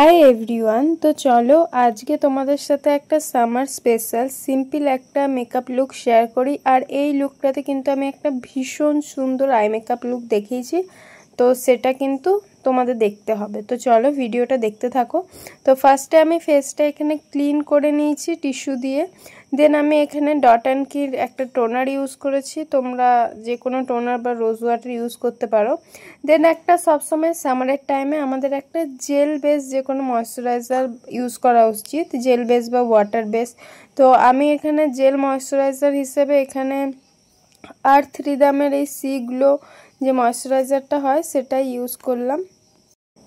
Hi everyone. तो चलो आज के तुम्हारे साथे एक सामार स्पेशल सिम्पल एक मेकअप लुक शेयर करी। और ये लुकटाते किन्तु आमी एक भीषण सुंदर आई मेकअप लुक देखिएछि, तो सेटा किन्तु तुम्हारे देखते होबे। तो चलो भिडियोटा देखते थाको। तो फार्स्टे आमी फेसटा एखाने क्लीन करे निয়েছি टिश्यू दिए। देन आमी एखाने डट एंड किर एक टोनार यूज करेছি, तोमरा जे कोनो टोनार बा रोज वाटर यूज करते पारो। देन एक सब समय सामारेर टाइमे आमादेर एक जेल बेस जे कोनो मयश्चाराइजार यूज करा उचित, जेल बेस बा वाटार बेस। तो आमी एखाने जेल मयश्चाराइजार हिसेबे एखाने आर्थ रिदमेर এই सी ग्लो যে ময়শ্চারাইজারটা হয় সেটাই ইউজ করলাম।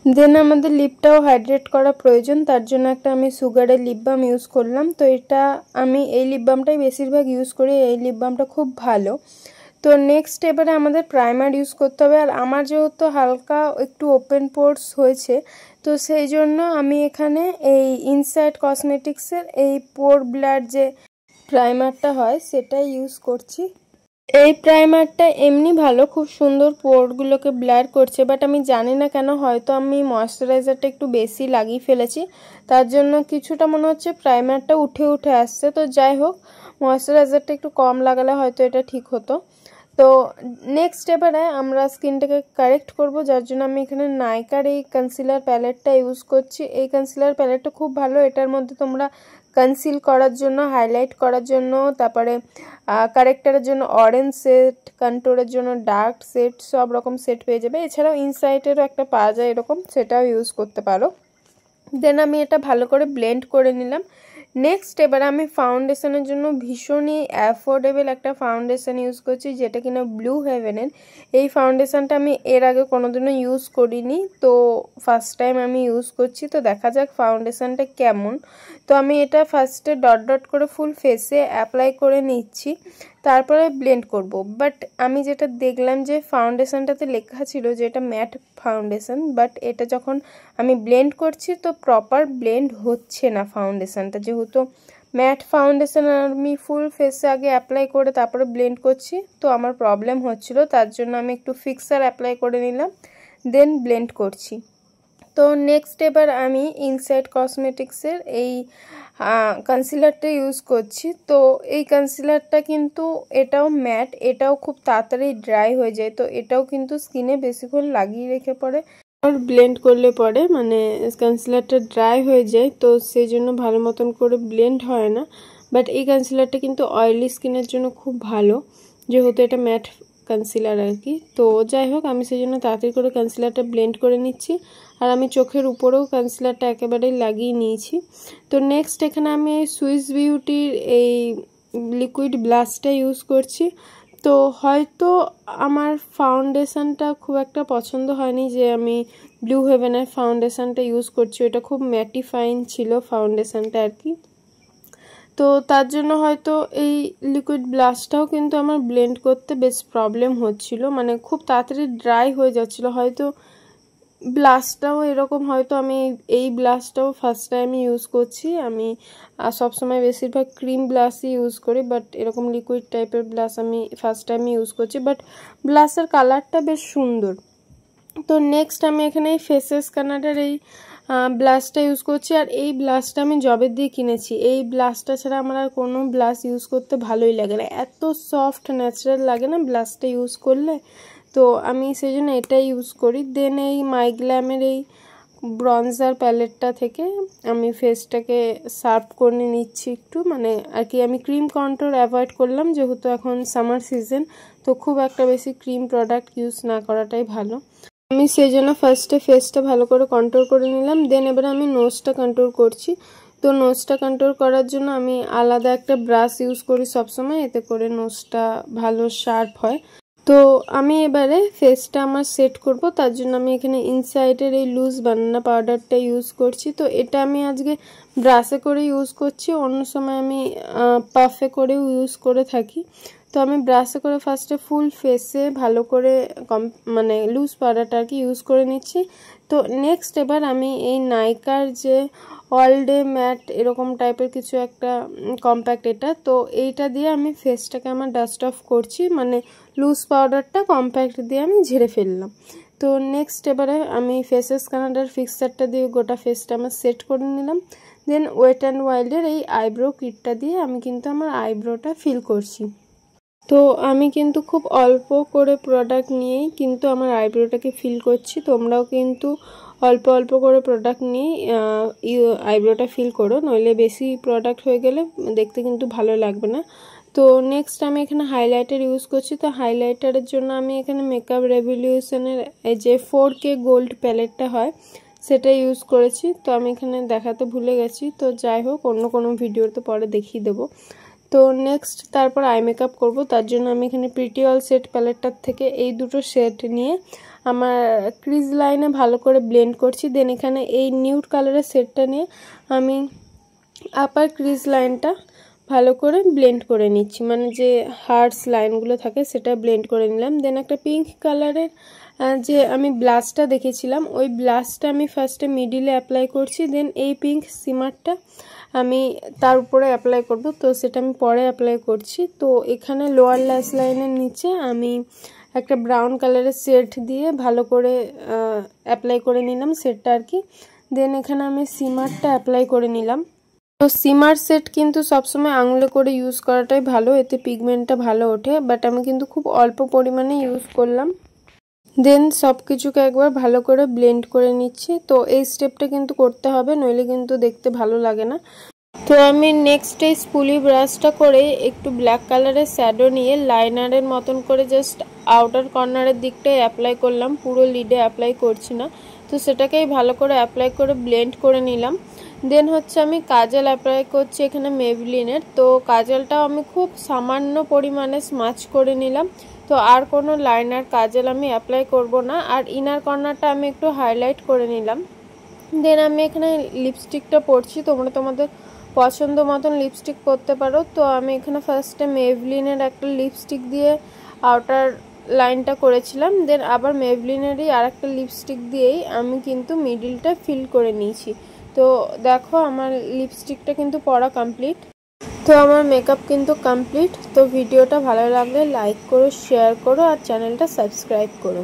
দেন আমাদের লিপটাও হাইড্রেট করা প্রয়োজন, তার জন্য একটা আমি সুগারের লিপ বাম ইউজ করলাম। তো এটা আমি এই লিপ বামটাই বেশিরভাগ ইউজ করি, এই লিপ বামটা খুব ভালো। তো নেক্সট এবারে আমাদের প্রাইমার ইউজ করতে হবে। আর আমার যেহেতু হালকা একটু ওপেন পোর্স হয়েছে, তো সেই জন্য আমি এখানে এই ইনসাইড কসমেটিক্সের এই পোর ব্লার যে প্রাইমারটা হয় সেটাই ইউজ করছি। এই প্রাইমারটা এমনি ভালো, খুব সুন্দর পোরগুলোকে ব্লার করছে, বাট আমি জানি না কেন হয়তো আমি ময়শ্চারাইজারটা একটু বেশি লাগিয়ে ফেলেছি, তার জন্য কিছুটা মনে হচ্ছে প্রাইমারটা উঠে উঠে আসছে। তো যাই হোক, ময়শ্চারাইজারটা একটু কম লাগালে হয়তো এটা ঠিক হতো। তো নেক্সট এবারে আমরা স্কিনটাকে কারেক্ট করব, যার জন্য আমি এখানে নাইকার এই কনসিলার প্যালেটটা ইউজ করছি। এই কনসিলার প্যালেটটা খুব ভালো, এটার মধ্যে তোমরা কনসিল করার জন্য, হাইলাইট করার জন্য, তারপরে কারেক্টারের জন্য অরেঞ্জ সেট, কন্ট্রোরের জন্য ডার্ক সেট, সব রকম সেট পেয়ে যাবে। এছাড়াও ইনসাইটেরও একটা পাওয়া যায় এরকম, সেটাও ইউজ করতে পারো। দেন আমি এটা ভালো করে ব্লেন্ড করে নিলাম। নেক্সট এবারে আমি ফাউন্ডেশনের জন্য ভীষণই অ্যাফোর্ডেবল একটা ফাউন্ডেশন ইউজ করছি, যেটা কিনা ব্লু হেভেনের। এই ফাউন্ডেশনটা আমি এর আগে কোনোদিনও ইউজ করিনি, তো ফার্স্ট টাইম আমি ইউজ করছি। তো দেখা যাক ফাউন্ডেশনটা কেমন। তো আমি এটা ফার্স্টে ডট ডট করে ফুল ফেসে অ্যাপ্লাই করে নিচ্ছি, তারপরে ব্লেন্ড করব। বাট আমি যেটা দেখলাম যে ফাউন্ডেশনটাতে লেখা ছিল যে এটা ম্যাট ফাউন্ডেশন, বাট এটা যখন আমি ব্লেন্ড করছি তো প্রপার ব্লেন্ড হচ্ছে না ফাউন্ডেশনটা। যেহেতু ম্যাট ফাউন্ডেশন আমি ফুল ফেসে আগে অ্যাপ্লাই করে তারপরে ব্লেন্ড করছি, তো আমার প্রবলেম হচ্ছিল, তার জন্য আমি একটু ফিক্সার অ্যাপ্লাই করে নিলাম, দেন ব্লেন্ড করছি। তো নেক্সট এবার আমি ইনসাইড কসমেটিক্সের এই কনসিলারটা ইউজ করছি। তো এই কনসিলারটা কিন্তু এটাও ম্যাট, এটাও খুব তাড়াতাড়ি ড্রাই হয়ে যায়, তো এটাও কিন্তু স্কিনে বেশিক্ষণ লাগিয়ে রেখে পরে আর ব্লেন্ড করলে পরে মানে কনসিলারটা ড্রাই হয়ে যায়, তো সেই জন্য ভালো মতন করে ব্লেন্ড হয় না। বাট এই কনসিলারটা কিন্তু অয়েলি স্কিনের জন্য খুব ভালো, যেহেতু এটা ম্যাট কনসিলার আর কি। তো যাই হোক, আমি সেই জন্য তাড়াতাড়ি করে কনসিলারটা ব্লেন্ড করে নিচ্ছি। আর আমি চোখের উপরেও কনসিলারটা একেবারেই লাগিয়ে নিয়েছি। তো নেক্সট এখানে আমি সুইস বিউটির এই লিকুইড ব্লাশটা ইউজ করছি। তো হয়তো আমার ফাউন্ডেশনটা খুব একটা পছন্দ হয়নি, যে আমি ব্লু হেভেনের ফাউন্ডেশনটা ইউজ করছি, এটা খুব ম্যাটিফাইং ছিল ফাউন্ডেশনটা আর কি। তো তার জন্য হয়তো এই লিকুইড ব্লাশটাও কিন্তু আমার ব্লেন্ড করতে বেশ প্রবলেম হচ্ছিল, মানে খুব তাড়াতাড়ি ড্রাই হয়ে যাচ্ছিলো। হয়তো ব্লাশটাও এরকম, হয়তো আমি এই ব্লাশটাও ফার্স্ট টাইম ইউজ করছি। আমি সবসময় বেশিরভাগ ক্রিম ব্লাশই ইউজ করি, বাট এরকম লিকুইড টাইপের ব্লাশ আমি ফার্স্ট টাইম ইউজ করছি। বাট ব্লাশের কালারটা বেশ সুন্দর। তো নেক্সট আমি এখানে এই ফেসেস কানাডার এই ব্লাশটা ইউজ করছি। আর এই ব্লাশটা আমি জবের দিয়ে কিনেছি, এই ব্লাশটা ছাড়া আমার আর কোনো ব্লাশ ইউজ করতে ভালোই লাগে না, এত সফট ন্যাচারাল লাগে না ব্লাশটা ইউজ করলে। তো আমি সেই জন্য এটাই ইউজ করি। দেন এই মাইগ্ল্যামের এই ব্রঞ্জার প্যালেটটা থেকে আমি ফেসটাকে শার্প করে নিচ্ছি একটু, মানে আর কি আমি ক্রিম কন্ট্রোল অ্যাভয়েড করলাম, যেহেতু এখন সামার সিজন, তো খুব একটা বেশি ক্রিম প্রোডাক্ট ইউজ না করাটাই ভালো। আমি সেই জন্য ফার্স্টে ফেসটা ভালো করে কন্ট্রোল করে নিলাম। দেন এবারে আমি নোজটা কন্ট্রোল করছি। তো নোজটা কন্ট্রোল করার জন্য আমি আলাদা একটা ব্রাশ ইউজ করি সবসময়, এতে করে নোজটা ভালো শার্প হয়। তো আমি এবারে ফেসটা আমার সেট করব, তার জন্য আমি এখানে ইনসাইডের এই লুজ বানানা পাউডারটা ইউজ করছি। তো এটা আমি আজকে ব্রাশে করে ইউজ করছি, অন্য সময় আমি পাফে করেও ইউজ করে থাকি। তো আমি ব্রাশে করে ফার্স্টে ফুল ফেসে ভালো করে মানে লুজ পাউডারটা আর কি ইউজ করে নিচ্ছি। তো নেক্সট এবার আমি এই নাইকার যে অল ডে ম্যাট এরকম টাইপের কিছু একটা কম্প্যাক্ট, এটা তো এইটা দিয়ে আমি ফেসটাকে আমার ডাস্ট অফ করছি, মানে লুজ পাউডারটা কম্প্যাক্ট দিয়ে আমি ঝেড়ে ফেললাম। তো নেক্সট এবারে আমি ফেসেস কানাডার ফিক্সারটা দিয়ে গোটা ফেসটা আমার সেট করে নিলাম। দেন ওয়েট অ্যান্ড ওয়াইল্ডের এই আইব্রো কিটটা দিয়ে আমি কিন্তু আমার আইব্রোটা ফিল করছি। তো আমি কিন্তু খুব অল্প করে প্রোডাক্ট নিয়েই কিন্তু আমার আইব্রোটাকে ফিল করছি। তোমরাও কিন্তু অল্প অল্প করে প্রোডাক্ট নিয়ে আইব্রোটা ফিল করো, নইলে বেশি প্রোডাক্ট হয়ে গেলে দেখতে কিন্তু ভালো লাগবে না। তো নেক্সট আমি এখানে হাইলাইটার ইউজ করছি। তো হাইলাইটারের জন্য আমি এখানে মেকআপ রেভলিউশনের এই যে 4K গোল্ড প্যালেটটা হয় সেটা ইউজ করেছি। তো আমি এখানে দেখাতে ভুলে গেছি, তো যাই হোক অন্য কোনো ভিডিওতে পরে দেখিয়ে দেবো। তো নেক্সট তারপর আই মেকআপ করবো, তার জন্য আমি এখানে প্রিটি অল সেট প্যালেটটার থেকে এই দুটো শেড নিয়ে আমার ক্রিজ লাইনে ভালো করে ব্লেন্ড করছি। দেন এখানে এই নিউড কালারের শেডটা নিয়ে আমি আপার ক্রিজ লাইনটা ভালো করে ব্লেন্ড করে নিচ্ছি, মানে যে হার্টস লাইনগুলো থাকে সেটা ব্লেন্ড করে নিলাম। দেন একটা পিঙ্ক কালারের যে আমি ব্লাশটা দেখেছিলাম ওই ব্লাশটা আমি ফার্স্টে মিডিলে অ্যাপ্লাই করছি। দেন এই পিঙ্ক সিমারটা আমি তার উপরে অ্যাপ্লাই করব, তো সেটা আমি পরে অ্যাপ্লাই করছি। তো এখানে লোয়ার ল্যাশ লাইনের নিচে আমি একটা ব্রাউন কালারের শেড দিয়ে ভালো করে অ্যাপ্লাই করে নিলাম শেডটা আর কি। দেন এখানে আমি সিমারটা অ্যাপ্লাই করে নিলাম। তো সিমার সেট কিন্তু সবসময় আঙুলে করে ইউজ করাটাই ভালো, এতে পিগমেন্টটা ভালো ওঠে, বাট আমি কিন্তু খুব অল্প পরিমাণে ইউজ করলাম। দেন সব কিছুকে একবার ভালো করে ব্লেন্ড করে নিচ্ছি। তো এই স্টেপটা কিন্তু করতে হবে, নইলে কিন্তু দেখতে ভালো লাগে না। তো আমি নেক্সট এই স্পুলি ব্রাশটা করে একটু ব্ল্যাক কালারের শ্যাডো নিয়ে লাইনারের মতন করে জাস্ট আউটার কর্নারের দিকটাই অ্যাপ্লাই করলাম, পুরো লিডে অ্যাপ্লাই করছি না। তো সেটাকেই ভালো করে অ্যাপ্লাই করে ব্লেন্ড করে নিলাম। দেন হচ্ছে আমি কাজল অ্যাপ্লাই করছি এখানে মেবলিনের। তো কাজলটাও আমি খুব সামান্য পরিমাণে স্মাচ করে নিলাম। তো আর কোনো লাইনার কাজল আমি অ্যাপ্লাই করব না, আর ইনার কর্নারটা আমি একটু হাইলাইট করে নিলাম। দেন আমি এখানে লিপস্টিকটা পরছি, তোমরা তোমাদের পছন্দ মতন লিপস্টিক করতে পারো। তো আমি এখানে ফার্স্টে মেবলিনের একটা লিপস্টিক দিয়ে আউটার লাইনটা করেছিলাম, দেন আবার মেবলিনেরই আর একটা লিপস্টিক দিয়েই আমি কিন্তু মিডিলটা ফিল করে নিয়েছি। তো দেখো আমার লিপস্টিকটা কিন্তু পরা কমপ্লিট। তো আমার মেকআপ কিন্তু কমপ্লিট। তো ভিডিওটা ভালো লাগলে লাইক করো, শেয়ার করো আর চ্যানেলটা সাবস্ক্রাইব করো।